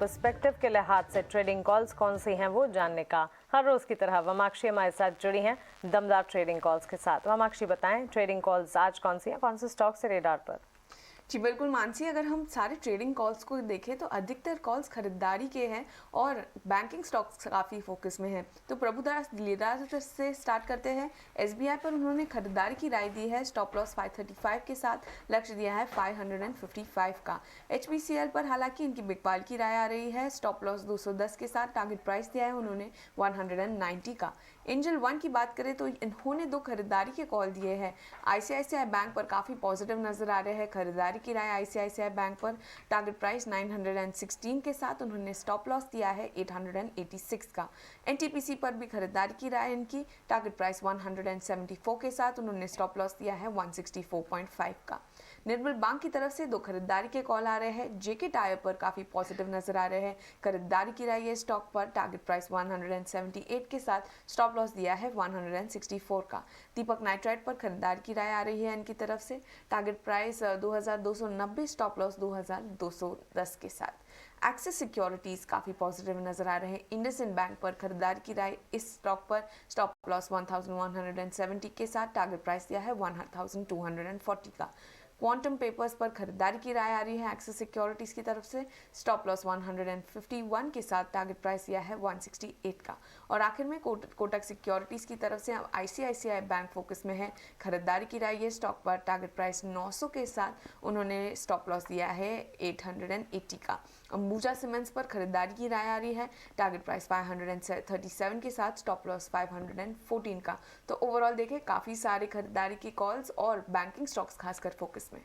Perspective के लिहाज से ट्रेडिंग कॉल्स कौन सी हैं वो जानने का हर रोज की तरह वामाक्षी हमारे साथ जुड़ी हैं दमदार ट्रेडिंग कॉल्स के साथ। वामाक्षी बताएं ट्रेडिंग कॉल्स आज कौन सी हैं, कौन से स्टॉक से रेडार पर? जी बिल्कुल मानसी, अगर हम सारे ट्रेडिंग कॉल्स को देखें तो अधिकतर कॉल्स खरीदारी के हैं और बैंकिंग स्टॉक्स काफ़ी फोकस में हैं। तो प्रभुदास लीलाधर से स्टार्ट करते हैं। एसबीआई पर उन्होंने खरीदारी की राय दी है, स्टॉप लॉस 535 के साथ, लक्ष्य दिया है 555 का। एचपीसीएल पर हालांकि इनकी बिकवाल की राय आ रही है, स्टॉप लॉस 210 के साथ, टारगेट प्राइस दिया है उन्होंने 190 का। एंजल वन की बात करें तो इन्होंने 2 खरीदारी के कॉल दिए हैं। आईसीआईसीआई बैंक पर काफ़ी पॉजिटिव नजर आ रहे हैं, खरीदारी की राय आईसीआईसीआई बैंक पर, टारगेट प्राइस 916 के साथ, उन्होंने स्टॉप लॉस दिया है 886 का। एनटीपीसी पर भी खरीदारी की राय इनकी, टारगेट प्राइस 174 के साथ, उन्होंने स्टॉप लॉस दिया है 164.5 का। निर्मल बैंक की तरफ से 2 खरीदारी के कॉल आ रहे हैं। जेके टायर पर काफ़ी पॉजिटिव नजर आ रहे हैं, खरीदारी की राय है स्टॉक पर, टारगेट प्राइस 178 के साथ, स्टॉप लॉस दिया है 164 का। दीपक नाइट्राइट पर खरीदारी की राय आ रही है इनकी तरफ से, टारगेट प्राइस 2290, स्टॉप लॉस 2210 के साथ। एक्सिस सिक्योरिटीज काफ़ी पॉजिटिव नजर आ रहे हैं। इंडसइंड बैंक पर खरीदारी की राय इस स्टॉक पर, स्टॉप लॉस 1170 के साथ, टारगेट प्राइस दिया है 1240 का। क्वांटम पेपर्स पर खरीदारी की राय आ रही है एक्सिस सिक्योरिटीज की तरफ से, स्टॉप लॉस 151 के साथ, टारगेट प्राइस दिया है 168 का। और आखिर में कोटक सिक्योरिटीज की तरफ से आईसीआईसीआई बैंक फोकस में है, खरीदारी की राय है स्टॉक पर, टारगेट प्राइस 900 के साथ, उन्होंने स्टॉप लॉस दिया है 880 का। अंबुजा सीमेंट्स पर खरीदारी की राय आ रही है, टारगेट प्राइस 537 के साथ, स्टॉप लॉस 514 का। तो ओवरऑल देखें काफ़ी सारे खरीदारी की कॉल्स और बैंकिंग स्टॉक्स खासकर फोकस में।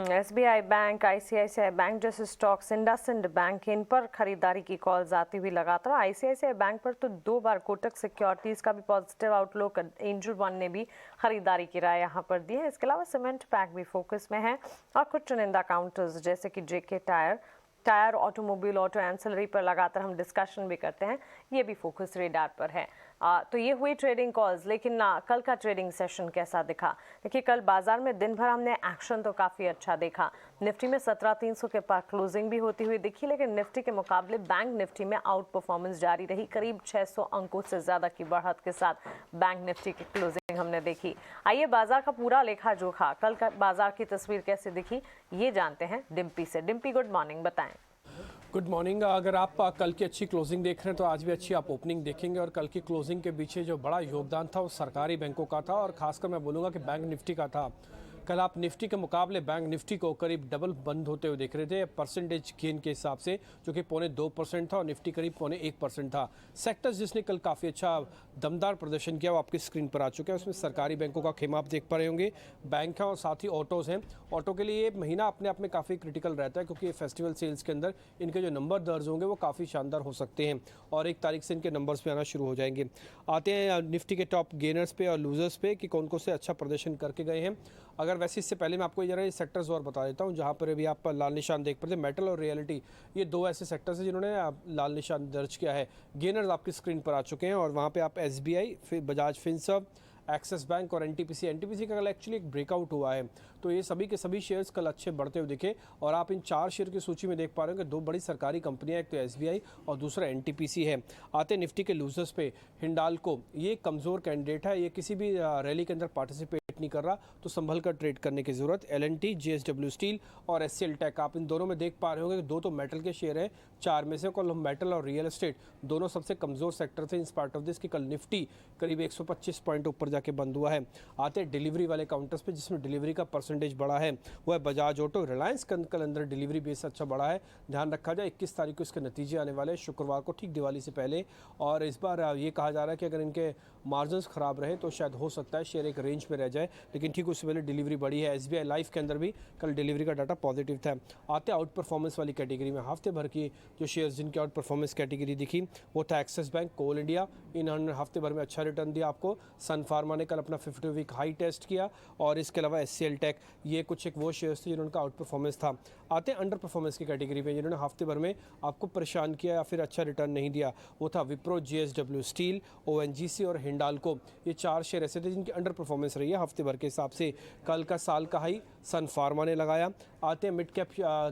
एसबीआई बैंक, आईसीआईसीआई बैंक जैसे स्टॉक्स, इंडसइंड बैंक, इन पर खरीदारी की कॉल्स आती हुई लगातार। आईसीआईसीआई बैंक पर तो 2 बार कोटक सिक्योरिटीज का भी पॉजिटिव आउटलुक, एंजल वन ने भी खरीदारी की राय यहाँ पर दी है। इसके अलावा सीमेंट पैक भी फोकस में है और कुछ चुनिंदा काउंटर्स जैसे कि जेके टायर, ऑटोमोबाइल, ऑटो एंसिलरी पर लगातार हम डिस्कशन भी करते हैं, ये भी फोकस रेडार पर है। तो ये हुई ट्रेडिंग कॉल्स, लेकिन कल का ट्रेडिंग सेशन कैसा दिखा? देखिए कल बाजार में दिन भर हमने एक्शन तो काफ़ी अच्छा देखा। निफ्टी में 17,300 के पास क्लोजिंग भी होती हुई दिखी, लेकिन निफ्टी के मुकाबले बैंक निफ्टी में आउट परफॉर्मेंस जारी रही। करीब 600 अंकों से ज़्यादा की बढ़त के साथ बैंक निफ्टी की क्लोजिंग हमने देखी। आइए बाजार का पूरा लेखा जोखा, कल का बाजार की तस्वीर कैसे दिखी ये जानते हैं डिम्पी से। डिम्पी गुड मॉर्निंग, बताएं। Good morning. अगर आप कल की अच्छी क्लोजिंग देख रहे हैं तो आज भी अच्छी आप ओपनिंग देखेंगे। और कल की क्लोजिंग के पीछे जो बड़ा योगदान था वो सरकारी बैंकों का था और खासकर मैं बोलूँगा कि बैंक निफ्टी का था। कल आप निफ्टी के मुकाबले बैंक निफ्टी को करीब डबल बंद होते हुए देख रहे थे परसेंटेज गेन के हिसाब से, जो कि 0.2% था और निफ्टी करीब 0.1% था। सेक्टर्स जिसने कल काफ़ी अच्छा दमदार प्रदर्शन किया वो आपकी स्क्रीन पर आ चुके हैं। उसमें सरकारी बैंकों का खेमा आप देख पा रहे होंगे, बैंक है और साथ ही ऑटोज़ हैं। ऑटो के लिए ये महीना अपने आप में काफ़ी क्रिटिकल रहता है क्योंकि ये फेस्टिवल सेल्स के अंदर इनके जो नंबर दर्ज होंगे वो काफ़ी शानदार हो सकते हैं और 1 तारीख से इनके नंबर्स पे आना शुरू हो जाएंगे। आते हैं निफ्टी के टॉप गेनर्स पे और लूजर्स पे कि कौन कौन से अच्छा प्रदर्शन करके गए हैं। अगर वैसे इससे पहले मैं आपको जरा ये सेक्टर्स और बता देता हूँ जहाँ पर अभी आप लाल निशान देख पाते हैं। मेटल और रियलिटी, ये 2 ऐसे सेक्टर्स हैं जिन्होंने लाल निशान दर्ज किया है। गेनर्स आपकी स्क्रीन पर आ चुके हैं और वहाँ पे आप एसबीआई, फिर बजाज फिनसर्व, एक्सिस बैंक और एनटीपीसी का कल एक्चुअली एक ब्रेकआउट हुआ है। तो ये सभी के सभी शेयर्स कल अच्छे बढ़ते हुए दिखे और आप इन 4 शेयर की सूची में देख पा रहे हो कि 2 बड़ी सरकारी कंपनियां, एक तो एसबीआई और दूसरा एनटीपीसी है। आते निफ्टी के लूजर्स पे, हिंडाल्को ये कमज़ोर कैंडिडेट है, ये किसी भी रैली के अंदर पार्टिसिपेट नहीं कर रहा, तो संभल कर ट्रेड करने की जरूरत। एलएनटी, जेएसडब्ल्यू स्टील और एचसीएल टेक, आप इन दोनों में देख पा रहे होंगे कि 2 तो मेटल के शेयर हैं। 4 में से कल मेटल और रियल एस्टेट दोनों सबसे कमजोर सेक्टर थे इन पार्ट ऑफ दिस, कि कल निफ्टी करीब 125 पॉइंट ऊपर जाके बंद हुआ है। आते डिलीवरी वाले काउंटर्स पे जिसमें डिलीवरी का परसेंटेज बड़ा है वो है बजाज ऑटो। रिलायंस कल अंदर डिलीवरी बेस अच्छा बड़ा है। ध्यान रखा जाए 21 तारीख को इसके नतीजे आने वाले हैं, शुक्रवार को, ठीक दिवाली से पहले। और इस बार ये कहा जा रहा है कि अगर इनके मार्जिन खराब रहे तो शायद हो सकता है शेयर एक रेंज में रह जाए, लेकिन ठीक उससे पहले डिलीवरी बड़ी है। एसबीआई लाइफ के अंदर भी कल डिलीवरी का डाटा पॉजिटिव था। आते आउट परफॉर्मेंस वाली कैटेगरी में हफ्ते भर की जो शेयर्स जिनकी आउट परफॉर्मेंस कैटेगरी दिखी वो था एक्सिस बैंक, कोल इंडिया, इन हफ्ते भर में अच्छा रिटर्न दिया आपको। सन फार्मा ने कल अपना 50 वीक हाई टेस्ट किया और इसके अलावा एचसीएल टेक, ये कुछ एक वो शेयर्स थे जिन्होंने आउट परफॉर्मेंस था। आते अंडर परफॉर्मेंस की कैटेगरी में जिन्होंने हफ्ते भर में आपको परेशान किया या फिर अच्छा रिटर्न नहीं दिया, वो था विप्रो, जेएसडब्ल्यू स्टील, ओएनजीसी और हिंडाल्को। ये 4 शेयर ऐसे थे जिनकी अंडर परफॉर्मेंस रही है हफ्ते हफ्ते भर के हिसाब से। कल का साल का हाई सन फार्मा ने लगाया। आते हैं मिड कैप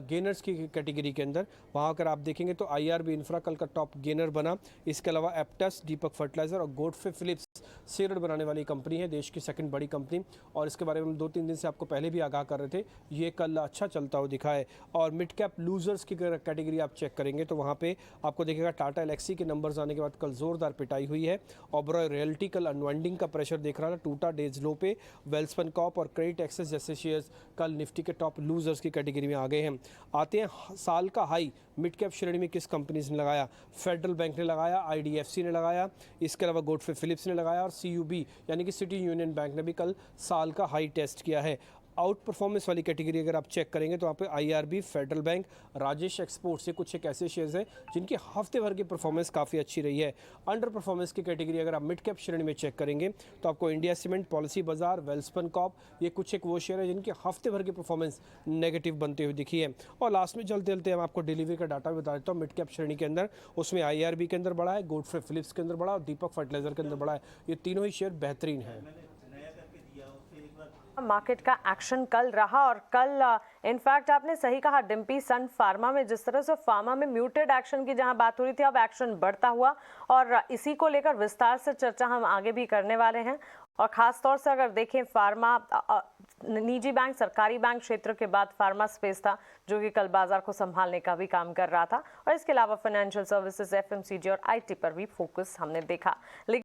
गेनर्स की कैटेगरी के अंदर, वहाँ अगर आप देखेंगे तो IRB इंफ्रा कल का टॉप गेनर बना। इसके अलावा एप्टस, दीपक फर्टिलाइजर और गोडफ्रे फिलिप्स सीरड बनाने वाली कंपनी है, देश की सेकंड बड़ी कंपनी, और इसके बारे में हम 2-3 दिन से आपको पहले भी आगाह कर रहे थे। ये कल अच्छा चलता हुआ दिखा है। और मिड कैप लूजर्स की कैटेगरी आप चेक करेंगे तो वहाँ पे आपको देखेगा टाटा एलेक्सी के नंबर्स आने के बाद कल जोरदार पिटाई हुई है। ओबरॉय रियल्टी कल अनवाइंडिंग का प्रेशर देख रहा था, टूटा डेज लो पे। वेल्सपन कॉप और क्रेडिट एक्सेस जैसे शेयर्स कल निफ्टी के टॉप लूजर्स की कैटेगरी में आ गए हैं। आते हैं साल का हाई मिड कैप श्रेणी में किस कंपनीज ने लगाया। फेडरल बैंक ने लगाया, IDFC ने लगाया, इसके अलावा गोडफ्रे फिलिप्स ने लगाया, और CUB यानी कि सिटी यूनियन बैंक ने भी कल साल का हाई टेस्ट किया है। आउट परफॉर्मेंस वाली कैटेगरी अगर आप चेक करेंगे तो वहाँ पे IRB, federal bank, Rajesh exports, ये कुछ एक ऐसे शेयर्स हैं जिनकी हफ्ते भर की परफॉर्मेंस काफ़ी अच्छी रही है। अंडर परफॉर्मेंस की कैटेगरी अगर आप मिड कैप श्रेणी में चेक करेंगे तो आपको इंडिया सीमेंट, पॉलिसी बाजार, वेल्सपन कॉप, ये कुछ एक वो शेयर है जिनकी हफ्ते भर की परफॉर्मेंस नेगेटिव बनते हुए दिखी है। और लास्ट में चलते चलते हम आपको डिलीवरी का डाटा भी बता देता हूँ। मिड कैप श्रेणी के अंदर उसमें IRB के अंदर बड़ा है, गोडफ्रे फिलिप्स के अंदर बड़ा और दीपक फर्टिलाइजर के अंदर बड़ा है। ये तीनों ही शेयर बेहतरीन है। मार्केट का एक्शन कल रहा, और कल इनफैक्ट आपने सही कहा, डिम्पी, सन फार्मा में जिस तरह से फार्मा में म्यूटेड एक्शन की जहां बात हो रही थी, अब एक्शन बढ़ता हुआ, और इसी को लेकर विस्तार से चर्चा हम आगे भी करने वाले हैं। और खास तौर से अगर देखें फार्मा, निजी बैंक, सरकारी बैंक क्षेत्र के बाद फार्मा स्पेस था जो कि कल बाजार को संभालने का भी काम कर रहा था, और इसके अलावा फाइनेंशियल सर्विसेज, FMCG और IT पर भी फोकस हमने देखा। लेकिन